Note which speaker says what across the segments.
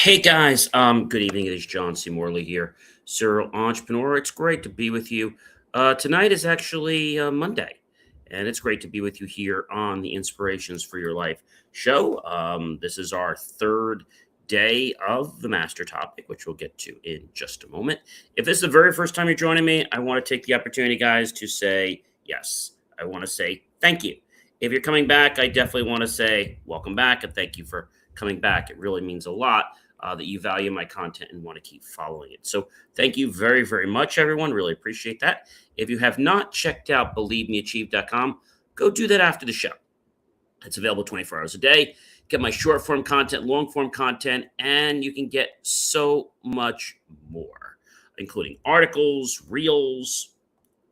Speaker 1: Hey guys, good evening. It is John C. Morley here, serial entrepreneur. It's great to be with you. Tonight is actually Monday, and it's great to be with you here on the Inspirations for Your Life show. This is our third day of the master topic, which we'll get to in just a moment. If this is the very first time you're joining me, I want to take the opportunity, guys, to say yes. I want to say thank you. If you're coming back, I definitely want to say welcome back and thank you for coming back. It really means a lot that you value my content and want to keep following it. So thank you very, very much, everyone. Really appreciate that. If you have not checked out believemeachieve.com, go do that after the show. It's available 24 hours a day. Get my short form content, long form content, and you can get so much more, including articles, reels,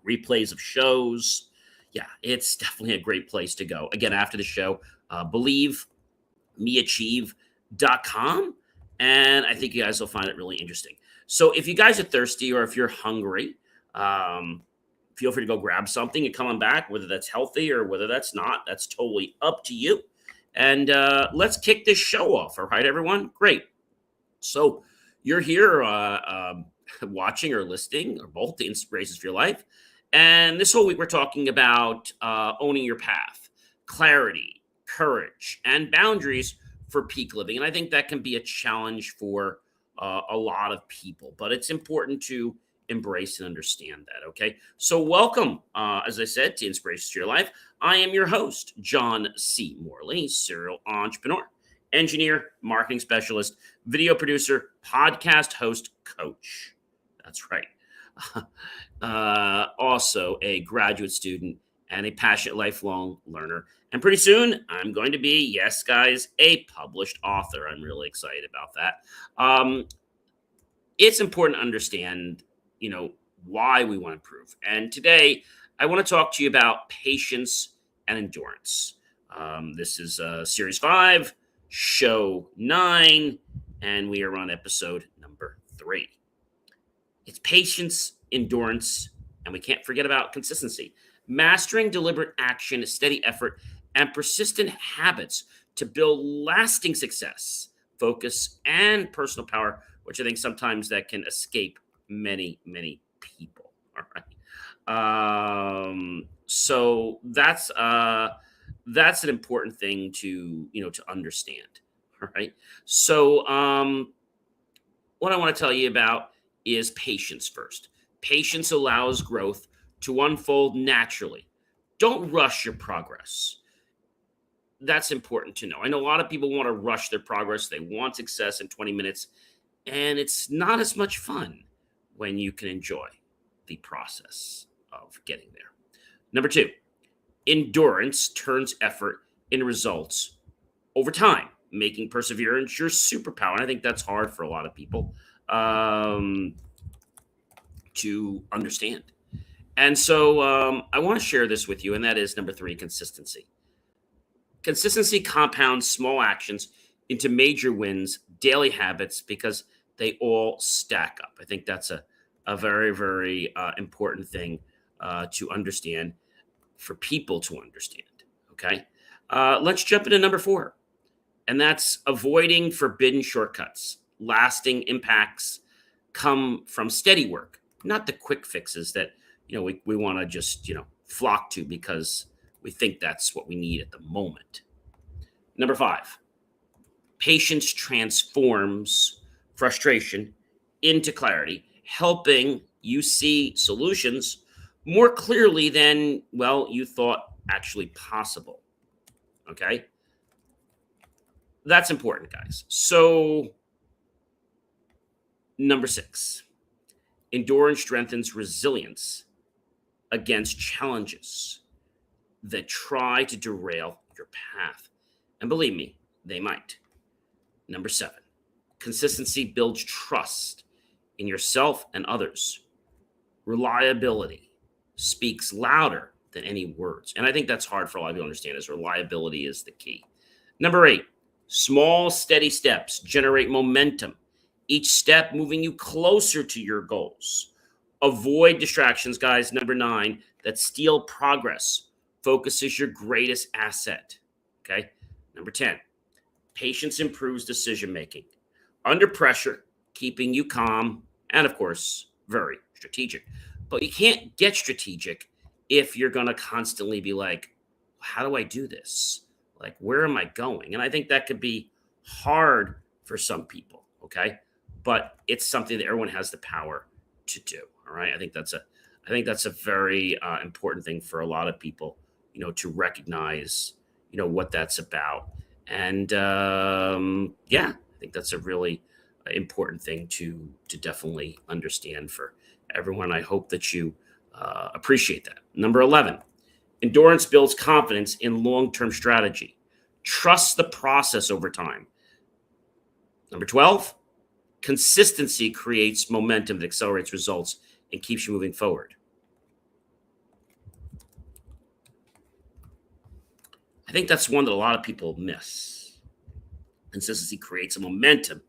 Speaker 1: replays of shows. Yeah, it's definitely a great place to go. Again, after the show, believemeachieve.com. And I think you guys will find it really interesting. So if you guys are thirsty or if you're hungry, feel free to go grab something and come on back, whether that's healthy or whether that's not. That's totally up to you. And let's kick this show off. All right, everyone? Great. So you're here watching or listening or both the Inspirations for Your Life. And this whole week we're talking about owning your path, clarity, courage, and boundaries for peak living. And I think that can be a challenge for a lot of people, but it's important to embrace and understand that. Okay. So welcome, as I said, to Inspirations to Your Life. I am your host, John C. Morley, serial entrepreneur, engineer, marketing specialist, video producer, podcast host, coach. That's right. Also a graduate student and a passionate lifelong learner. And pretty soon, I'm going to be, yes, guys, a published author. I'm really excited about that. It's important to understand, why we want to improve. And today, I want to talk to you about patience and endurance. This is Series 5, Show 9, and we are on episode number 3. It's patience, endurance, and we can't forget about consistency. Mastering deliberate action, steady effort, and persistent habits to build lasting success, focus, and personal power, which I think sometimes that can escape many, many people. All right. So that's an important thing to understand. All right. So what I want to tell you about is patience first. Patience allows growth to unfold naturally. Don't rush your progress. That's important to know. I know a lot of people want to rush their progress. They want success in 20 minutes, and it's not as much fun when you can enjoy the process of getting there. Number 2, endurance turns effort into results over time, making perseverance your superpower. And I think that's hard for a lot of people to understand. And so I want to share this with you, and that is number 3, consistency. Consistency compounds small actions into major wins, daily habits, because they all stack up. I think that's a very, very important thing to understand, for people to understand. Okay. Let's jump into number 4, and that's avoiding forbidden shortcuts. Lasting impacts come from steady work, not the quick fixes that we want to just flock to because we think that's what we need at the moment. Number 5, patience transforms frustration into clarity, helping you see solutions more clearly than you thought actually possible. Okay, that's important, guys. So number 6, endurance strengthens resilience against challenges that try to derail your path. And believe me, they might. Number 7, consistency builds trust in yourself and others. Reliability speaks louder than any words. And I think that's hard for a lot of people to understand, is reliability is the key. Number 8, small, steady steps generate momentum, each step moving you closer to your goals. Avoid distractions, guys. Number 9, that steal progress. Focus is your greatest asset. Okay. Number 10, patience improves decision making. under pressure, keeping you calm, and of course, very strategic. But you can't get strategic if you're going to constantly be like, how do I do this? Like, where am I going? And I think that could be hard for some people. Okay. But it's something that everyone has the power to do. All right. I think that's a very important thing for a lot of people, to recognize, what that's about. And yeah, I think that's a really important thing to definitely understand for everyone. I hope that you appreciate that. Number 11, endurance builds confidence in long-term strategy. Trust the process over time. Number 12, consistency creates momentum that accelerates results and keeps you moving forward. I think that's one that a lot of people miss. Consistency creates a momentum,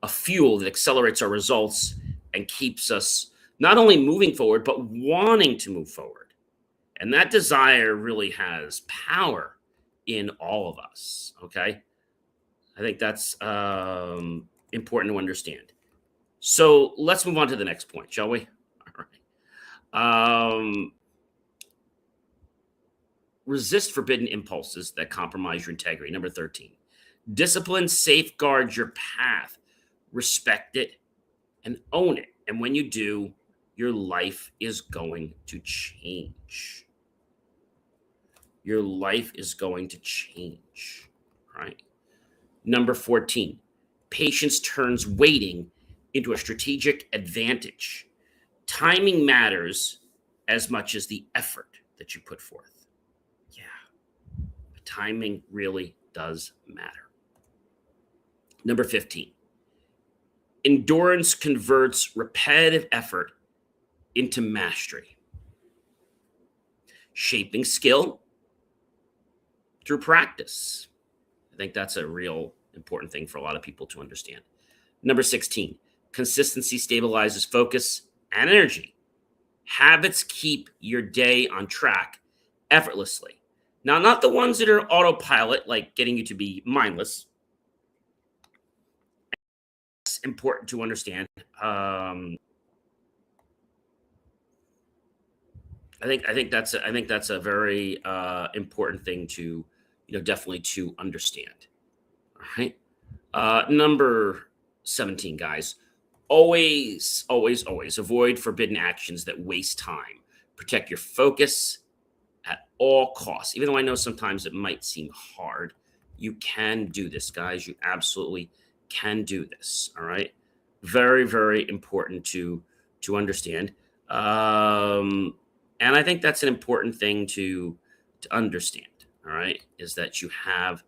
Speaker 1: a fuel that accelerates our results and keeps us not only moving forward, but wanting to move forward. And that desire really has power in all of us. Okay. I think that's important to understand. So let's move on to the next point, shall we? All right. Resist forbidden impulses that compromise your integrity. Number 13, discipline safeguards your path. Respect it and own it. And when you do, your life is going to change. Your life is going to change, right? Number 14, patience turns waiting into a strategic advantage. Timing matters as much as the effort that you put forth. Yeah, timing really does matter. Number 15, endurance converts repetitive effort into mastery, shaping skill through practice. I think that's a real important thing for a lot of people to understand. Number 16, consistency stabilizes focus and energy. Habits keep your day on track effortlessly. Now, not the ones that are autopilot, like getting you to be mindless. It's important to understand. I think that's a very important thing to definitely to understand. All right. Number 17, guys. Always, always, always avoid forbidden actions that waste time. Protect your focus at all costs. Even though I know sometimes it might seem hard, you can do this, guys. You absolutely can do this. All right. Very, very important to understand. And I think that's an important thing to understand. All right, is that you have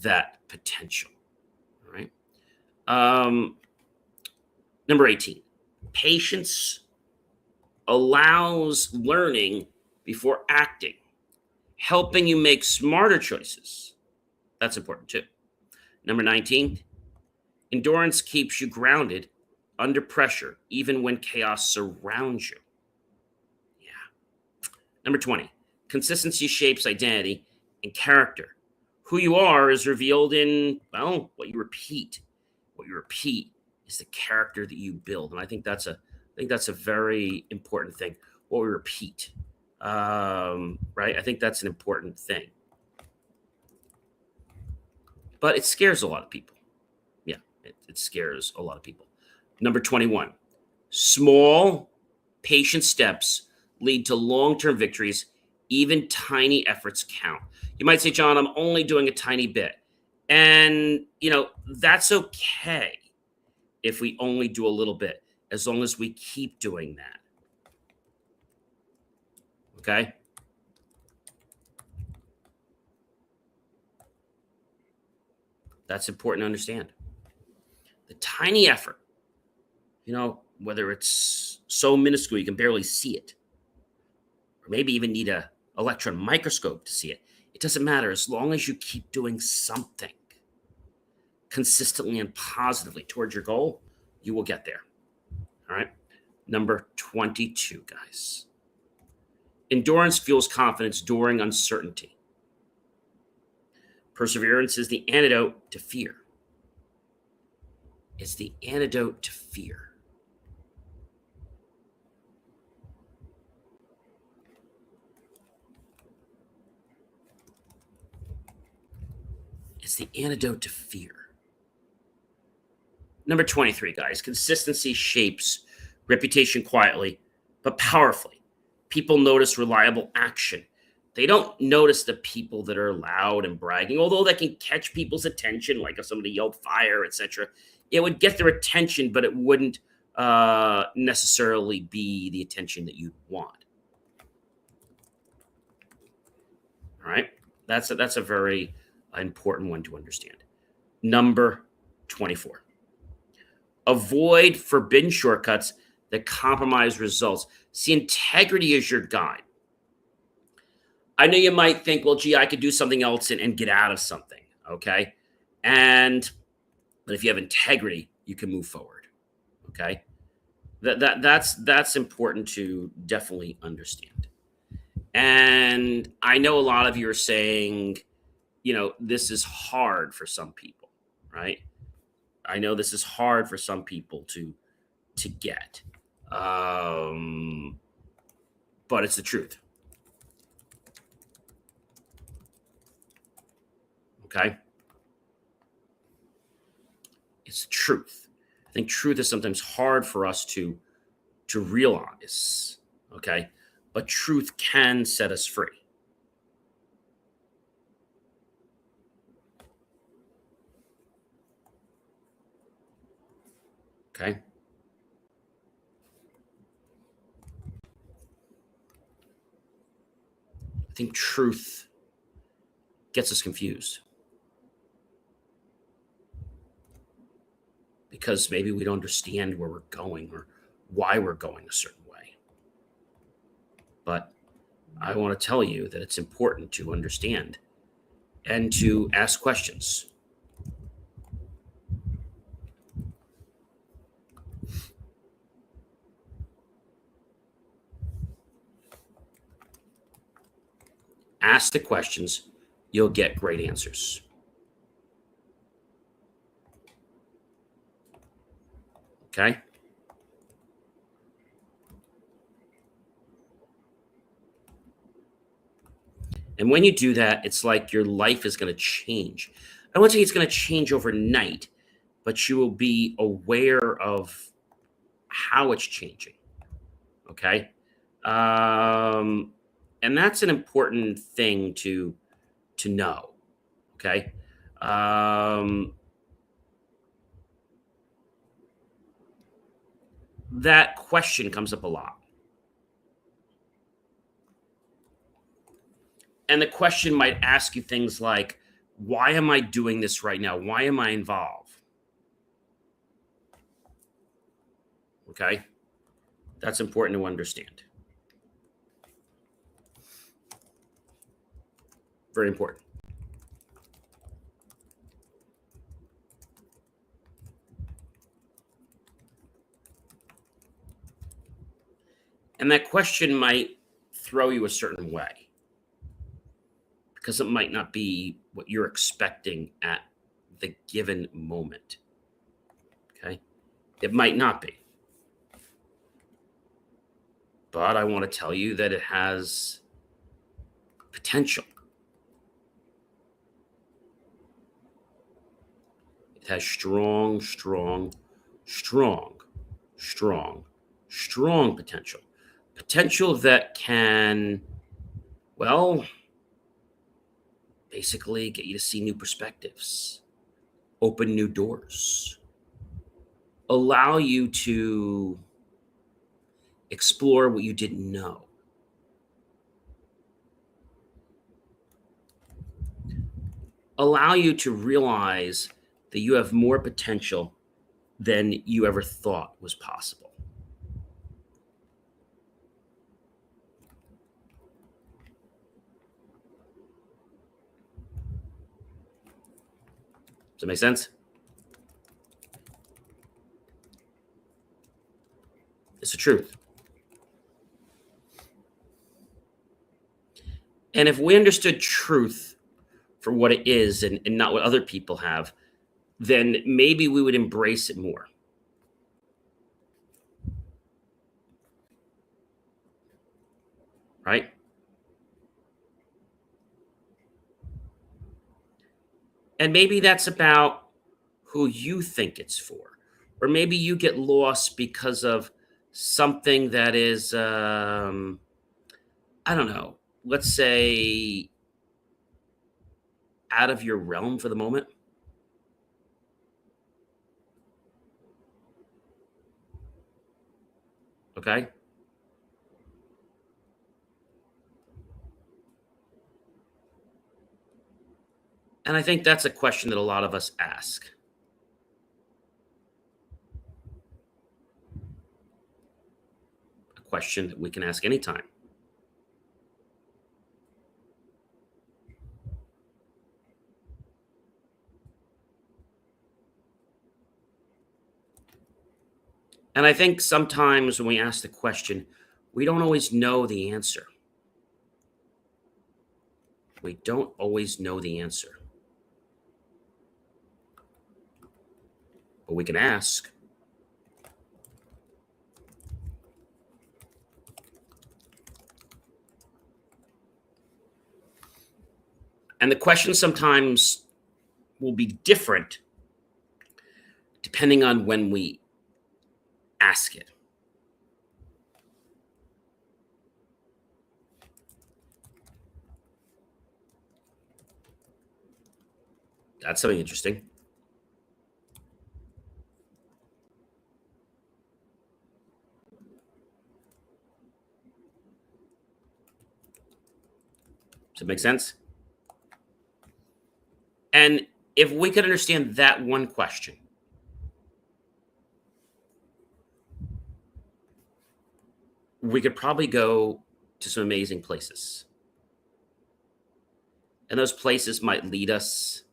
Speaker 1: that potential. All right. Number 18, patience allows learning before acting, helping you make smarter choices. That's important too. Number 19, endurance keeps you grounded under pressure, even when chaos surrounds you. Yeah. Number 20, consistency shapes identity and character. Who you are is revealed in, well, what you repeat. What you repeat is the character that you build. And I think that's a very important thing. What we repeat. Right? I think that's an important thing. But it scares a lot of people. Yeah, it scares a lot of people. Number 21, small, patient steps lead to long-term victories. Even tiny efforts count. You might say, John, I'm only doing a tiny bit. And, that's okay if we only do a little bit, as long as we keep doing that. Okay? That's important to understand. The tiny effort, whether it's so minuscule you can barely see it, or maybe even need a electron microscope to see it. It doesn't matter as long as you keep doing something consistently and positively towards your goal, you will get there. All right. Number 22, guys. Endurance fuels confidence during uncertainty. Perseverance is the antidote to fear. It's the antidote to fear. It's the antidote to fear. Number 23, guys. Consistency shapes reputation quietly, but powerfully. People notice reliable action. They don't notice the people that are loud and bragging, although that can catch people's attention, like if somebody yelled fire, etc. It would get their attention, but it wouldn't necessarily be the attention that you'd want. All right, that's a very important one to understand. Number 24. Avoid forbidden shortcuts that compromise results. See, integrity is your guide. I know you might think, well, gee, I could do something else and get out of something. Okay. But if you have integrity, you can move forward. Okay. That's important to definitely understand. And I know a lot of you are saying, this is hard for some people, right? I know this is hard for some people to get, but it's the truth. Okay, it's the truth. I think truth is sometimes hard for us to realize. Okay, but truth can set us free. Okay. I think truth gets us confused because maybe we don't understand where we're going or why we're going a certain way. But I want to tell you that it's important to understand and to ask questions. Ask the questions, you'll get great answers. Okay? And when you do that, it's like your life is going to change. I don't want to say it's going to change overnight, but you will be aware of how it's changing. Okay? And that's an important thing to know. Okay? That question comes up a lot. And the question might ask you things like, why am I doing this right now? Why am I involved? Okay? That's important to understand. Very important. And that question might throw you a certain way because it might not be what you're expecting at the given moment. Okay? It might not be. But I want to tell you that it has potential. It has strong, strong, strong, strong, strong potential. Potential that can, well, basically get you to see new perspectives, open new doors, allow you to explore what you didn't know. Allow you to realize that you have more potential than you ever thought was possible. Does that make sense? It's the truth. And if we understood truth for what it is and not what other people have, then maybe we would embrace it more. Right? And maybe that's about who you think it's for. Or maybe you get lost because of something that is, I don't know, let's say out of your realm for the moment. Okay. And I think that's a question that a lot of us ask, a question that we can ask anytime. And I think sometimes when we ask the question, we don't always know the answer. We don't always know the answer, but we can ask. And the question sometimes will be different depending on when we ask it. That's something interesting. Does it make sense? And if we could understand that one question, we could probably go to some amazing places. And those places might lead us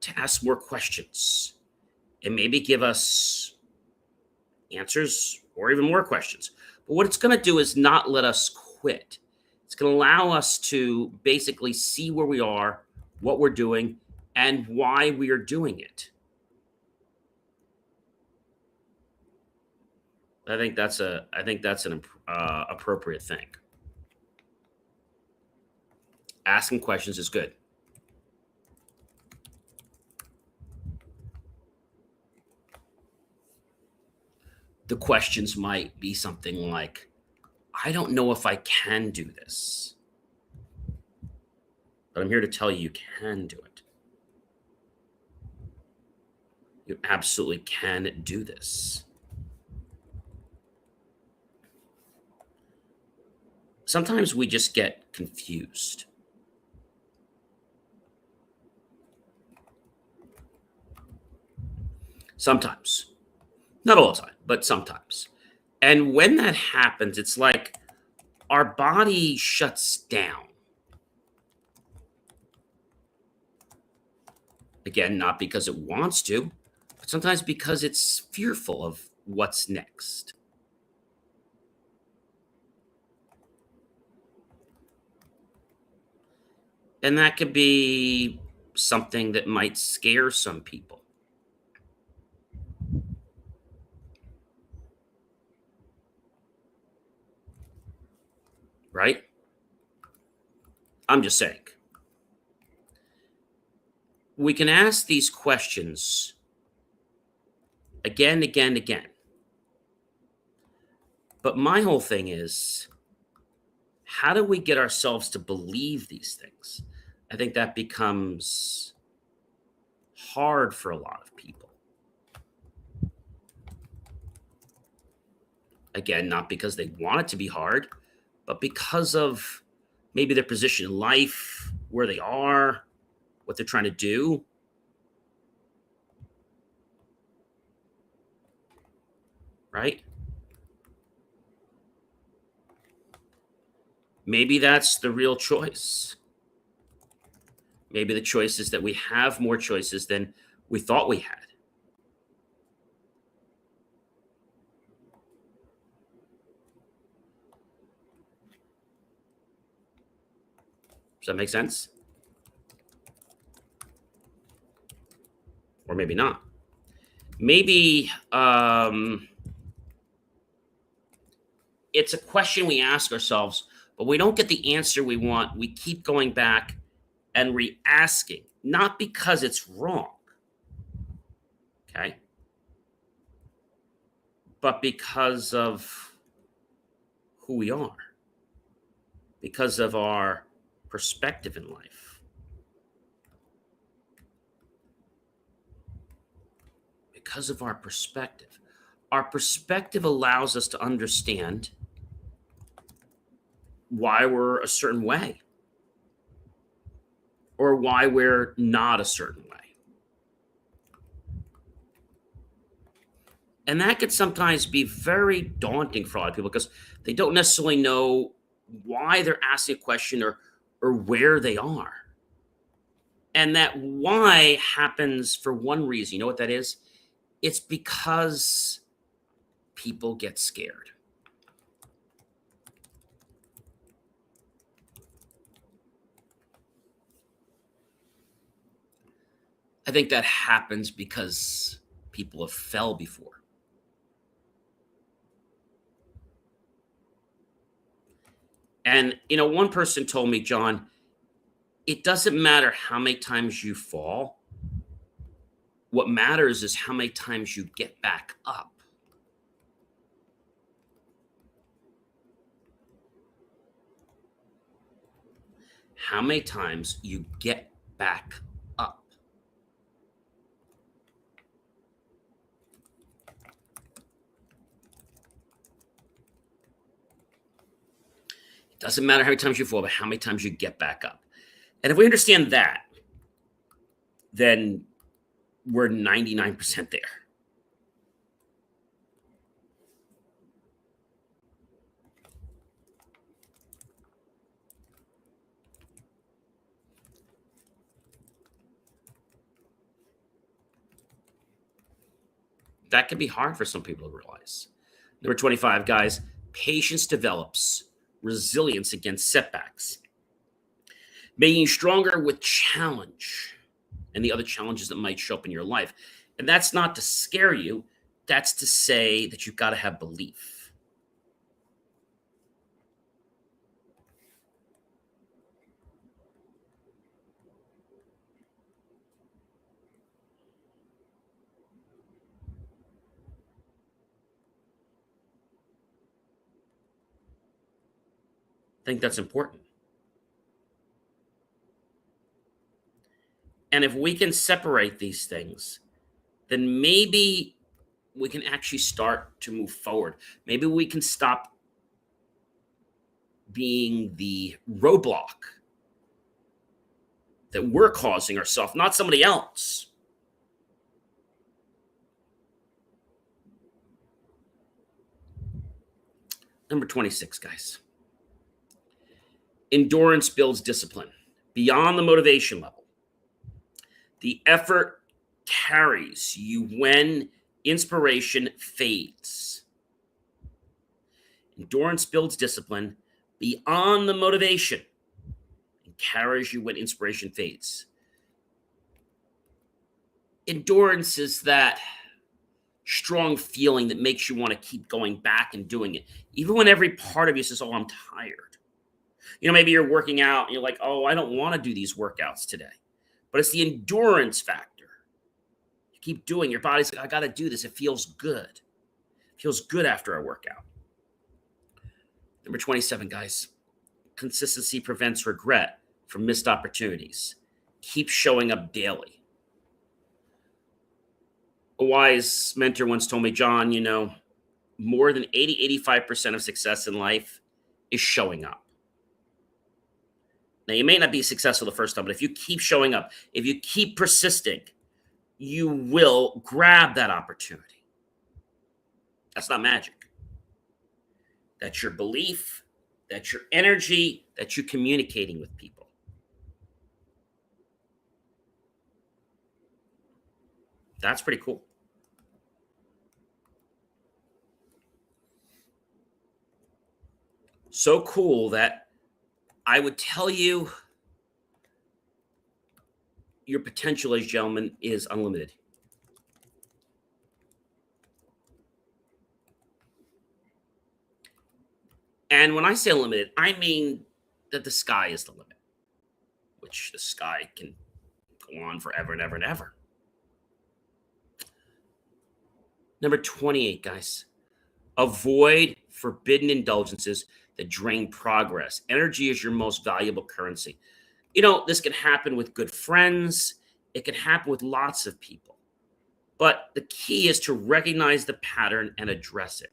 Speaker 1: to ask more questions and maybe give us answers or even more questions. But what it's going to do is not let us quit. It's going to allow us to basically see where we are, what we're doing, and why we are doing it. I think that's an appropriate thing. Asking questions is good. The questions might be something like, I don't know if I can do this, but I'm here to tell you you can do it. You absolutely can do this. Sometimes we just get confused. Sometimes. Not all the time, but sometimes. And when that happens, it's like our body shuts down. Again, not because it wants to, but sometimes because it's fearful of what's next. And that could be something that might scare some people, right? I'm just saying. We can ask these questions again, again, again. But my whole thing is, how do we get ourselves to believe these things? I think that becomes hard for a lot of people. Again, not because they want it to be hard, but because of maybe their position in life, where they are, what they're trying to do, right? Maybe that's the real choice. Maybe the choice is that we have more choices than we thought we had. Does that make sense? or maybe not. Maybe it's a question we ask ourselves, but we don't get the answer we want. We keep going back and re-asking, not because it's wrong, okay, but because of who we are, because of our perspective in life, because of our perspective. Our perspective allows us to understand why we're a certain way or why we're not a certain way. And that could sometimes be very daunting for a lot of people because they don't necessarily know why they're asking a question or where they are. And that why happens for one reason. You know what that is? It's because people get scared. I think that happens because people have fell before. And, one person told me, John, it doesn't matter how many times you fall. What matters is how many times you get back up. How many times you get back up. It doesn't matter how many times you fall, but how many times you get back up. And if we understand that, then we're 99% there. That can be hard for some people to realize. Number 25, guys, patience develops resilience against setbacks, making you stronger with challenge and the other challenges that might show up in your life. And that's not to scare you, that's to say that you've got to have belief. I think that's important. And if we can separate these things, then maybe we can actually start to move forward. Maybe we can stop being the roadblock that we're causing ourselves, not somebody else. Number 26, guys. Endurance builds discipline beyond the motivation level. The effort carries you when inspiration fades. Endurance builds discipline beyond the motivation and carries you when inspiration fades. Endurance is that strong feeling that makes you want to keep going back and doing it, even when every part of you says, "Oh, I'm tired." Maybe you're working out and you're like, "Oh, I don't want to do these workouts today." But it's the endurance factor. You keep doing, your body's like, "I got to do this. It feels good. It feels good after I work out." Number 27, guys. Consistency prevents regret from missed opportunities. Keep showing up daily. A wise mentor once told me, John, more than 85% of success in life is showing up. Now, you may not be successful the first time, but if you keep showing up, if you keep persisting, you will grab that opportunity. That's not magic. That's your belief, that's your energy, that's you communicating with people. That's pretty cool. So cool that I would tell you your potential, ladies and gentlemen, is unlimited. And when I say unlimited, I mean that the sky is the limit, which the sky can go on forever and ever and ever. Number 28, guys. Avoid forbidden indulgences that drain progress. Energy is your most valuable currency. This can happen with good friends, it can happen with lots of people. But the key is to recognize the pattern and address it.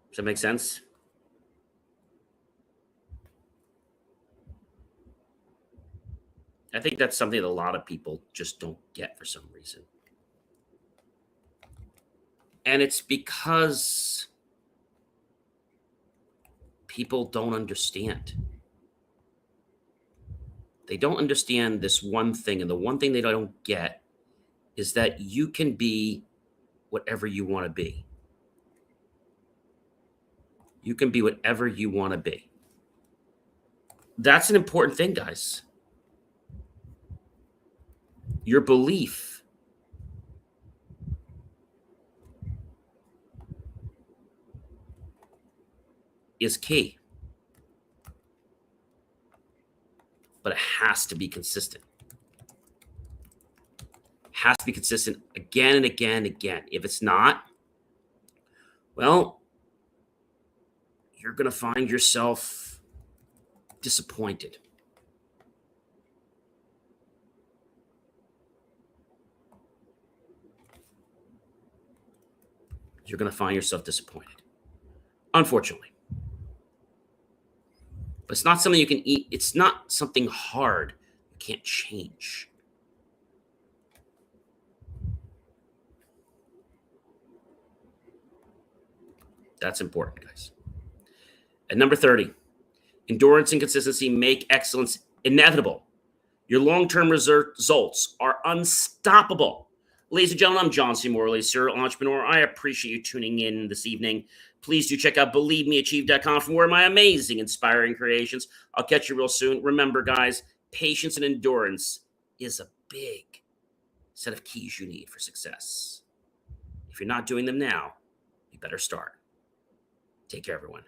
Speaker 1: Does that make sense? I think that's something that a lot of people just don't get for some reason. And it's because people don't understand. They don't understand this one thing. And the one thing they don't get is that you can be whatever you want to be. You can be whatever you want to be. That's an important thing, guys. Your belief is key, but it has to be consistent. Has to be consistent again and again and again. If it's not, well, you're going to find yourself disappointed. You're going to find yourself disappointed, unfortunately. But it's not something you can eat. It's not something hard you can't change. That's important, guys. At number 30, endurance and consistency make excellence inevitable. Your long-term results are unstoppable. Ladies and gentlemen, I'm John C. Morley, serial entrepreneur. I appreciate you tuning in this evening. Please do check out BelieveMeAchieve.com for more of my amazing, inspiring creations. I'll catch you real soon. Remember, guys, patience and endurance is a big set of keys you need for success. If you're not doing them now, you better start. Take care, everyone.